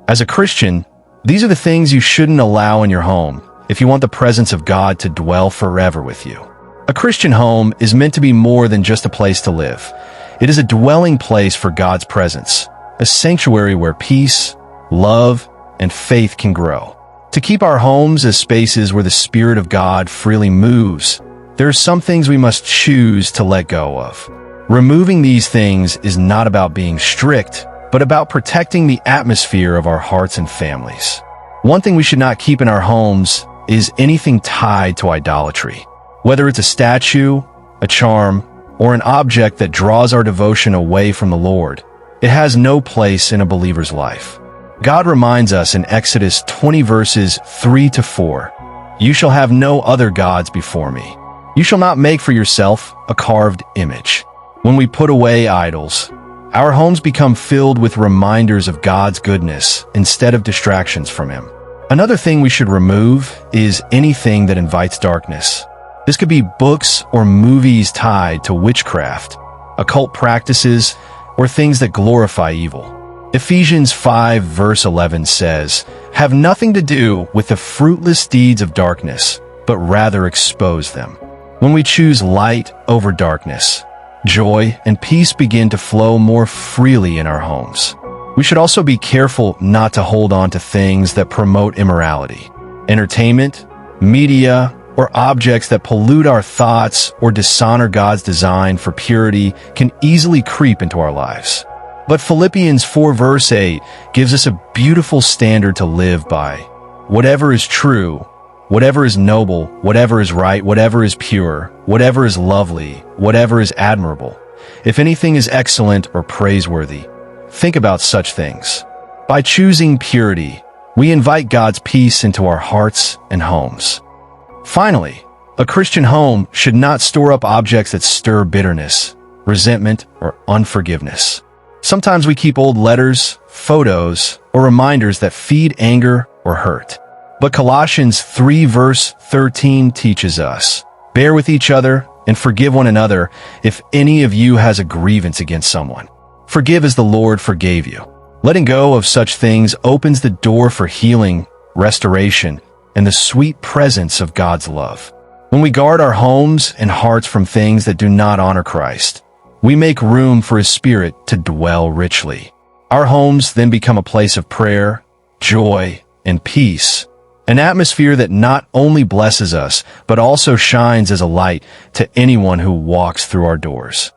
As a Christian, these are the things you shouldn't allow in your home if you want the presence of God to dwell forever with you. A Christian home is meant to be more than just a place to live. It is a dwelling place for God's presence, a sanctuary where peace, love, and faith can grow. To keep our homes as spaces where the Spirit of God freely moves, there are some things we must choose to let go of. Removing these things is not about being strict, but about protecting the atmosphere of our hearts and families. One thing we should not keep in our homes is anything tied to idolatry. Whether it's a statue, a charm, or an object that draws our devotion away from the Lord, it has no place in a believer's life. God reminds us in Exodus 20 verses 3-4, "You shall have no other gods before me. You shall not make for yourself a carved image." When we put away idols, our homes become filled with reminders of God's goodness instead of distractions from Him. Another thing we should remove is anything that invites darkness. This could be books or movies tied to witchcraft, occult practices, or things that glorify evil. Ephesians 5 verse 11 says, "Have nothing to do with the fruitless deeds of darkness, but rather expose them." When we choose light over darkness, joy and peace begin to flow more freely in our homes. We should also be careful not to hold on to things that promote immorality. Entertainment, media, or objects that pollute our thoughts or dishonor God's design for purity can easily creep into our lives. But Philippians 4 verse 8 gives us a beautiful standard to live by. Whatever is true, whatever is noble, whatever is right, whatever is pure, whatever is lovely, whatever is admirable, if anything is excellent or praiseworthy, think about such things. By choosing purity, we invite God's peace into our hearts and homes. Finally, a Christian home should not store up objects that stir bitterness, resentment, or unforgiveness. Sometimes we keep old letters, photos, or reminders that feed anger or hurt. But Colossians 3 verse 13 teaches us, "Bear with each other and forgive one another if any of you has a grievance against someone. Forgive as the Lord forgave you." Letting go of such things opens the door for healing, restoration, and the sweet presence of God's love. When we guard our homes and hearts from things that do not honor Christ, we make room for His Spirit to dwell richly. Our homes then become a place of prayer, joy, and peace, an atmosphere that not only blesses us, but also shines as a light to anyone who walks through our doors.